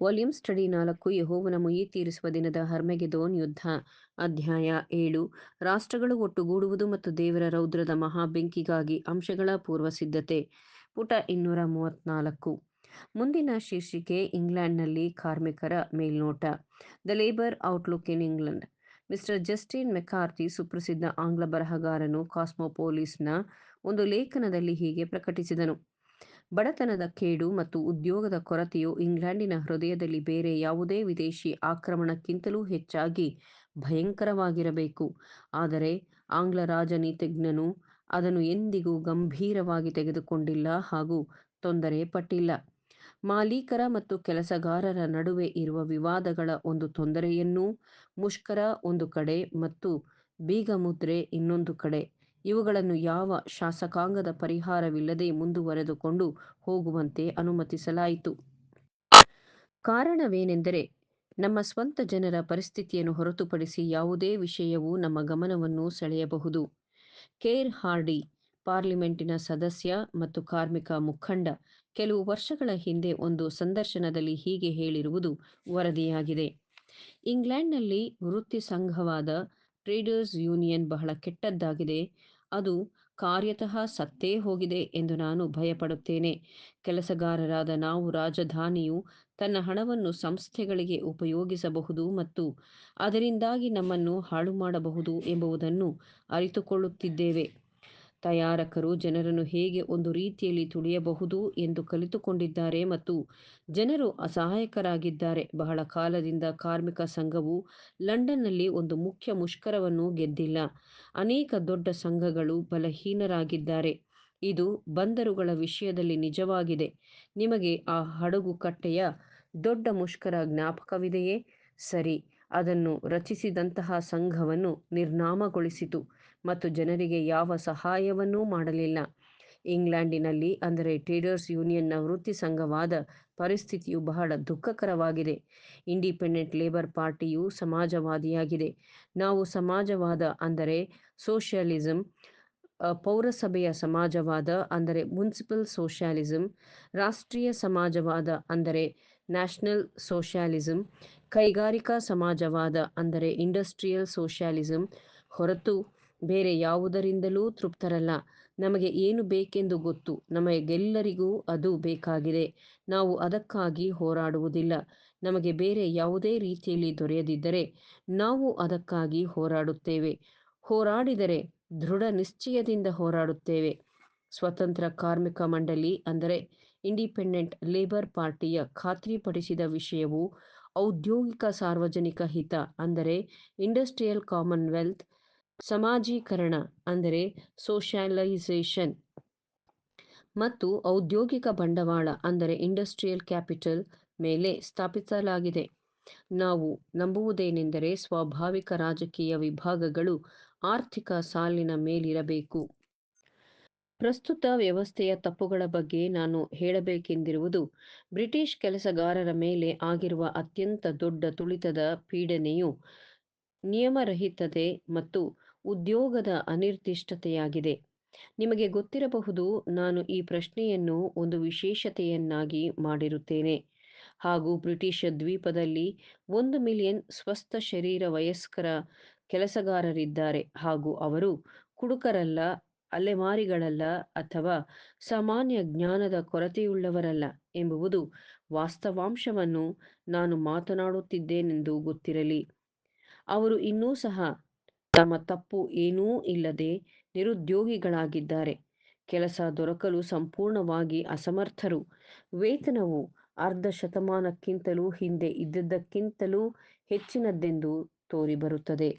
Volume study 4 ಯೆಹೋವನ ಮುಯ್ಯಿ ತೀರಿಸುವ ದಿನದ ಹರ್ಮೆಗೆದೋನ್ ಯುದ್ಧ. ಅಧ್ಯಾಯ 7 ರಾಷ್ಟ್ರಗಳು ಒಟ್ಟುಗೂಡುವುದು ಮತ್ತು ದೇವರ ರೌದ್ರದ ಮಹಾಬೆಂಕಿಗಾಗಿ ಅಂಶಗಳ ಪೂರ್ವಸಿದ್ಧತೆ. ಪುಟ 234. ಮುಂದಿನ ಶೀರ್ಷಿಕೆ ಇಂಗ್ಲೆಂಡ್ನಲ್ಲಿ ಕಾರ್ಮಿಕರ ಮೇಲ್ನೋಟ. The labour outlook in England. Mister Justin McCarthy, ಸುಪ್ರಸಿದ್ಧ ಆಂಗ್ಲ ಬರಹಗಾರನು, ಕಾಸ್ಮೋಪೋಲಿಸ್ನ ಒಂದು ಲೇಖನದಲ್ಲಿ ಹೀಗೆ ಪ್ರಕಟಿಸಿದನು: ಬಡತನದ ಕೇಡು ಮತ್ತು ಉದ್ಯೋಗದ ಕೊರತೆಯು ಇಂಗ್ಲೆಂಡಿನ ಹೃದಯದಲ್ಲಿ ಬೇರೆ ಯಾವುದೇ ವಿದೇಶಿ ಆಕ್ರಮಣಕ್ಕಿಂತಲೂ ಹೆಚ್ಚಾಗಿ ಭಯಂಕರವಾಗಿರಬೇಕು. ಆದರೆ ಆಂಗ್ಲ ರಾಜನೀತಿಜ್ಞನು ಅದನ್ನು ಎಂದಿಗೂ ಗಂಭೀರವಾಗಿ ತೆಗೆದುಕೊಂಡಿಲ್ಲ ಹಾಗೂ ತೊಂದರೆ ಪಟ್ಟಿಲ್ಲ. ಮಾಲೀಕರ ಮತ್ತು ಕೆಲಸಗಾರರ ನಡುವೆ ಇರುವ ವಿವಾದಗಳ ಒಂದು ತೊಂದರೆಯನ್ನೂ, ಮುಷ್ಕರ ಒಂದು ಕಡೆ ಮತ್ತು ಬೀಗಮುದ್ರೆ ಇನ್ನೊಂದು ಕಡೆ, ಇವುಗಳನ್ನು ಯಾವ ಶಾಸಕಾಂಗದ ಪರಿಹಾರವಿಲ್ಲದೆ ಮುಂದುವರೆದುಕೊಂಡು ಹೋಗುವಂತೆ ಅನುಮತಿಸಲಾಯಿತು. ಕಾರಣವೇನೆಂದರೆ, ನಮ್ಮ ಸ್ವಂತ ಜನರ ಪರಿಸ್ಥಿತಿಯನ್ನು ಹೊರತುಪಡಿಸಿ ಯಾವುದೇ ವಿಷಯವೂ ನಮ್ಮ ಗಮನವನ್ನು ಸೆಳೆಯಬಹುದು. ಕೇರ್ ಹಾರ್ಡಿ, ಪಾರ್ಲಿಮೆಂಟಿನ ಸದಸ್ಯ ಮತ್ತು ಕಾರ್ಮಿಕ ಮುಖಂಡ, ಕೆಲವು ವರ್ಷಗಳ ಹಿಂದೆ ಒಂದು ಸಂದರ್ಶನದಲ್ಲಿ ಹೀಗೆ ಹೇಳಿರುವುದು ವರದಿಯಾಗಿದೆ: ಇಂಗ್ಲೆಂಡ್ನಲ್ಲಿ ವೃತ್ತಿ ಸಂಘವಾದ ಟ್ರೇಡರ್ಸ್ ಯೂನಿಯನ್ ಬಹಳ ಕೆಟ್ಟದ್ದಾಗಿದೆ. ಅದು ಕಾರ್ಯತಃ ಸತ್ತೇ ಹೋಗಿದೆ ಎಂದು ನಾನು ಭಯಪಡುತ್ತೇನೆ. ಕೆಲಸಗಾರರಾದ ನಾವು ರಾಜಧಾನಿಯು ತನ್ನ ಹಣವನ್ನು ಸಂಸ್ಥೆಗಳಿಗೆ ಉಪಯೋಗಿಸಬಹುದು ಮತ್ತು ಅದರಿಂದಾಗಿ ನಮ್ಮನ್ನು ಹಾಳುಮಾಡಬಹುದು ಎಂಬುದನ್ನು ಅರಿತುಕೊಳ್ಳುತ್ತಿದ್ದೇವೆ. ತಯಾರಕರು ಜನರನ್ನು ಹೇಗೆ ಒಂದು ರೀತಿಯಲ್ಲಿ ತುಳಿಯಬಹುದು ಎಂದು ಕಲಿತುಕೊಂಡಿದ್ದಾರೆ ಮತ್ತು ಜನರು ಅಸಹಾಯಕರಾಗಿದ್ದಾರೆ. ಬಹಳ ಕಾಲದಿಂದ ಕಾರ್ಮಿಕ ಸಂಘವು ಲಂಡನ್ನಲ್ಲಿ ಒಂದು ಮುಖ್ಯ ಮುಷ್ಕರವನ್ನು ಗೆದ್ದಿಲ್ಲ. ಅನೇಕ ದೊಡ್ಡ ಸಂಘಗಳು ಬಲಹೀನರಾಗಿದ್ದಾರೆ. ಇದು ಬಂದರುಗಳ ವಿಷಯದಲ್ಲಿ ನಿಜವಾಗಿದೆ. ನಿಮಗೆ ಆ ಹಡಗುಕಟ್ಟೆಯ ದೊಡ್ಡ ಮುಷ್ಕರ ಜ್ಞಾಪಕವಿದೆಯೇ? ಸರಿ, ಅದನ್ನು ರಚಿಸಿದಂತಹ ಸಂಘವನ್ನು ನಿರ್ನಾಮಗೊಳಿಸಿತು ಮತ್ತು ಜನರಿಗೆ ಯಾವ ಸಹಾಯವನ್ನೂ ಮಾಡಲಿಲ್ಲ. ಇಂಗ್ಲೆಂಡಿನಲ್ಲಿ, ಅಂದರೆ ಟ್ರೇಡರ್ಸ್ ಯೂನಿಯನ್ನ ವೃತ್ತಿ ಸಂಘವಾದ ಪರಿಸ್ಥಿತಿಯು ಬಹಳ ದುಃಖಕರವಾಗಿದೆ. Independent labour ಪಾರ್ಟಿಯು ಸಮಾಜವಾದಿಯಾಗಿದೆ. ನಾವು ಸಮಾಜವಾದ ಅಂದರೆ ಸೋಷಿಯಲಿಸಂ, ಪೌರಸಭೆಯ ಸಮಾಜವಾದ ಅಂದರೆ ಮುನ್ಸಿಪಲ್ ಸೋಷಿಯಲಿಸಂ, ರಾಷ್ಟ್ರೀಯ ಸಮಾಜವಾದ ಅಂದರೆ ನ್ಯಾಷನಲ್ ಸೋಷಿಯಲಿಸಂ, ಕೈಗಾರಿಕಾ ಸಮಾಜವಾದ ಅಂದರೆ ಇಂಡಸ್ಟ್ರಿಯಲ್ ಸೋಷಿಯಲಿಸಂ ಹೊರತು ಬೇರೆ ಯಾವುದರಿಂದಲೂ ತೃಪ್ತರಲ್ಲ. ನಮಗೆ ಏನು ಬೇಕೆಂದು ಗೊತ್ತು. ನಮಗೆಲ್ಲರಿಗೂ ಅದು ಬೇಕಾಗಿದೆ. ನಾವು ಅದಕ್ಕಾಗಿ ಹೋರಾಡುವುದಿಲ್ಲ. ನಮಗೆ ಬೇರೆ ಯಾವುದೇ ರೀತಿಯಲ್ಲಿ ದೊರೆಯದಿದ್ದರೆ ನಾವು ಅದಕ್ಕಾಗಿ ಹೋರಾಡುತ್ತೇವೆ. ಹೋರಾಡಿದರೆ ದೃಢ ನಿಶ್ಚಯದಿಂದ ಹೋರಾಡುತ್ತೇವೆ. ಸ್ವತಂತ್ರ ಕಾರ್ಮಿಕ ಮಂಡಳಿ ಅಂದರೆ ಇಂಡಿಪೆಂಡೆಂಟ್ ಲೇಬರ್ ಪಾರ್ಟಿಯ ಖಾತ್ರಿಪಡಿಸಿದ ವಿಷಯವು ಔದ್ಯೋಗಿಕ ಸಾರ್ವಜನಿಕ ಹಿತ ಅಂದರೆ ಇಂಡಸ್ಟ್ರಿಯಲ್ ಕಾಮನ್ವೆಲ್ತ್, ಸಮಾಜೀಕರಣ ಅಂದರೆ ಸೋಷಿಯಲೈಸೇಷನ್ ಮತ್ತು ಔದ್ಯೋಗಿಕ ಬಂಡವಾಳ ಅಂದರೆ ಇಂಡಸ್ಟ್ರಿಯಲ್ ಕ್ಯಾಪಿಟಲ್ ಮೇಲೆ ಸ್ಥಾಪಿಸಲಾಗಿದೆ. ನಾವು ನಂಬುವುದೇನೆಂದರೆ, ಸ್ವಾಭಾವಿಕ ರಾಜಕೀಯ ವಿಭಾಗಗಳು ಆರ್ಥಿಕ ಸಾಲಿನ ಮೇಲಿರಬೇಕು. ಪ್ರಸ್ತುತ ವ್ಯವಸ್ಥೆಯ ತಪ್ಪುಗಳ ಬಗ್ಗೆ ನಾನು ಹೇಳಬೇಕೆಂದಿರುವುದು, ಬ್ರಿಟಿಷ್ ಕೆಲಸಗಾರರ ಮೇಲೆ ಆಗಿರುವ ಅತ್ಯಂತ ದೊಡ್ಡ ತುಳಿತದ ಪೀಡನೆಯು ನಿಯಮರಹಿತತೆ ಮತ್ತು ಉದ್ಯೋಗದ ಅನಿರ್ದಿಷ್ಟತೆಯಾಗಿದೆ. ನಿಮಗೆ ಗೊತ್ತಿರಬಹುದು, ನಾನು ಈ ಪ್ರಶ್ನೆಯನ್ನು ಒಂದು ವಿಶೇಷತೆಯನ್ನಾಗಿ ಮಾಡಿರುತ್ತೇನೆ ಹಾಗೂ ಬ್ರಿಟಿಷ್ ದ್ವೀಪದಲ್ಲಿ 1 ಮಿಲಿಯನ್ ಸ್ವಸ್ಥ ಶರೀರ ವಯಸ್ಕರ ಕೆಲಸಗಾರರಿದ್ದಾರೆ ಹಾಗೂ ಅವರು ಕುಡುಕರಲ್ಲ, ಅಲೆಮಾರಿಗಳಲ್ಲ ಅಥವಾ ಸಾಮಾನ್ಯ ಜ್ಞಾನದ ಕೊರತೆಯುಳ್ಳವರಲ್ಲ ಎಂಬುದು ವಾಸ್ತವಾಂಶವನ್ನು ನಾನು ಮಾತನಾಡುತ್ತಿದ್ದೇನೆಂದು ಗೊತ್ತಿರಲಿ. ಅವರು ಇನ್ನೂ ಸಹ ತಮ್ಮ ತಪ್ಪು ಏನೂ ಇಲ್ಲದೆ ನಿರುದ್ಯೋಗಿಗಳಾಗಿದ್ದಾರೆ. ಕೆಲಸ ದೊರಕಲು ಸಂಪೂರ್ಣವಾಗಿ ಅಸಮರ್ಥರು. ವೇತನವು ಅರ್ಧ ಶತಮಾನಕ್ಕಿಂತಲೂ ಹಿಂದೆ ಇದ್ದದ್ದಕ್ಕಿಂತಲೂ ಹೆಚ್ಚಿನದೆಂದು ತೋರಿಬರುತ್ತದೆ.